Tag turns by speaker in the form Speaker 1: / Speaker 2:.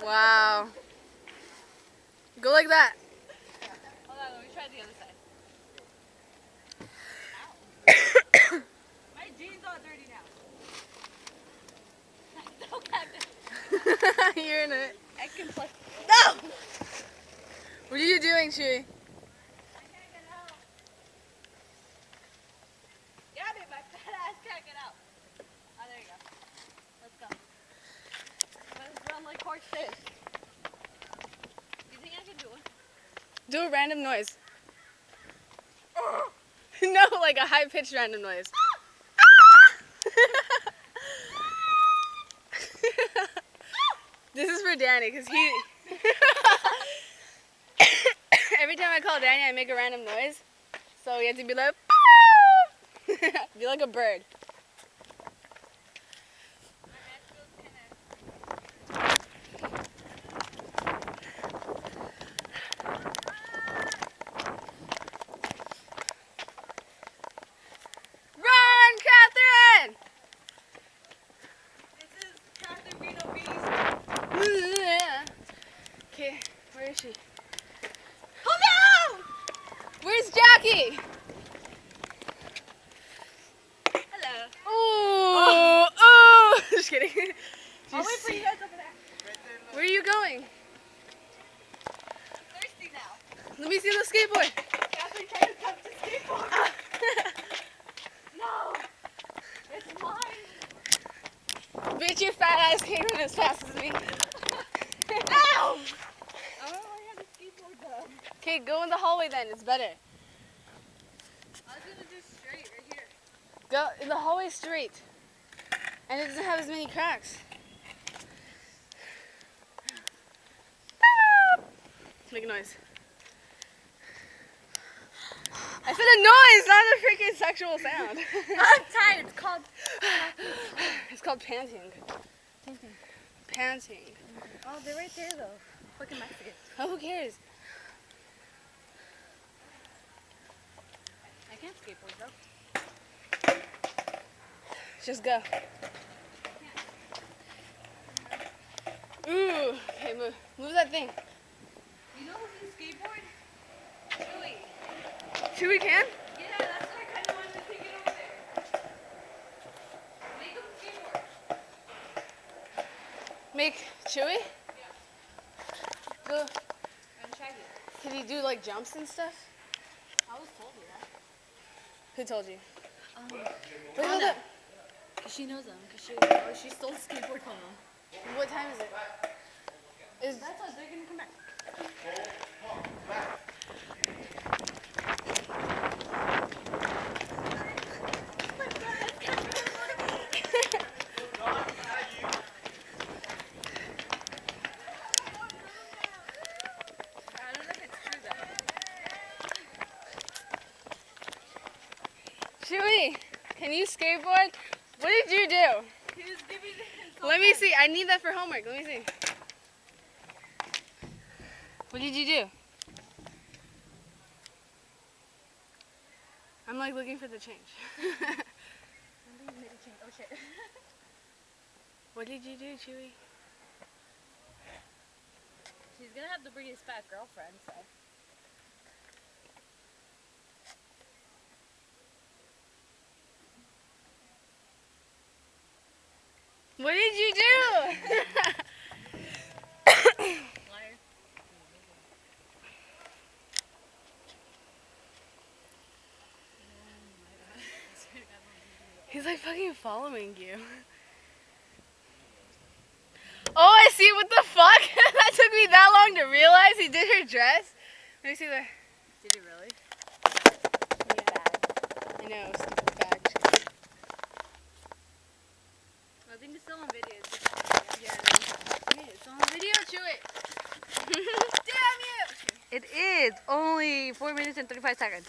Speaker 1: Wow. Go like that.
Speaker 2: Hold on, let me try the other side. My jeans are dirty now.
Speaker 1: You're in it.
Speaker 2: I can play.
Speaker 1: No! What are you doing, Chewy?
Speaker 2: I can't get out. Grab it, my fat ass can't get out. Oh, there you go. Let's go. Let's run like horses. You think I can do it?
Speaker 1: Do a random noise. No, like a high-pitched random noise. This is for Danny, because he... Every time I call Danny, I make a random noise. So he has to be like... Be like a bird. Run, Catherine!
Speaker 2: This is Catherine Reno Beast.
Speaker 1: Okay, where is she?
Speaker 2: Oh no!
Speaker 1: Where's Jackie?
Speaker 2: Hello.
Speaker 1: Oh, oh! Just kidding.
Speaker 2: I'll wait for you guys over there.
Speaker 1: Where are you going?
Speaker 2: I'm thirsty now.
Speaker 1: Let me see the skateboard.
Speaker 2: Catherine tried to touch the skateboard. No! It's mine!
Speaker 1: Bitch, your fat ass can't run as fast as me.
Speaker 2: Ow! I don't know where you have the skateboard though.
Speaker 1: Okay, go in the hallway then. It's better.
Speaker 2: I was gonna do straight right here.
Speaker 1: Go in the hallway straight. And it doesn't have as many cracks. Make a noise. I said a noise, not a freaking sexual sound.
Speaker 2: I'm tired. It's called.
Speaker 1: It's called panting. Panting.
Speaker 2: Oh, they're right there though. Fucking Mexicans.
Speaker 1: Oh, who cares?
Speaker 2: I can't skateboard though.
Speaker 1: Just go. Ooh. Okay, move. Move that thing.
Speaker 2: You know who can skateboard? Chewy.
Speaker 1: Chewy can?
Speaker 2: Yeah, that's why I kind of wanted to take it over there. Make him skateboard.
Speaker 1: Make Chewy?
Speaker 2: Yeah.
Speaker 1: Go.
Speaker 2: And Shaggy.
Speaker 1: Can he do like jumps and stuff?
Speaker 2: I was told you that.
Speaker 1: Who told you?
Speaker 2: Rhonda.
Speaker 1: Hold up.
Speaker 2: Cause she knows them. Cause she stole the skateboard from them.
Speaker 1: What time is it?
Speaker 2: That's why they're gonna come back. I don't know if it's true though.
Speaker 1: Chewy, can you skateboard? What did you do?
Speaker 2: He was giving it.
Speaker 1: Let me see. I need that for homework. Let me see. What did you do? I'm like looking for the change.
Speaker 2: Oh shit.
Speaker 1: What did you do, Chewy?
Speaker 2: She's gonna have to bring his fat girlfriend, so.
Speaker 1: What did you do?
Speaker 2: Liar.
Speaker 1: He's like fucking following you. Oh, I see. What the fuck? That took me that long to realize he did her dress. Let me see the.
Speaker 2: Did he really?
Speaker 1: I know, stupid fag.
Speaker 2: I think it's still on video.
Speaker 1: Yeah, it's on video. Chew it. Damn you!
Speaker 2: It is only 4 minutes and 35 seconds.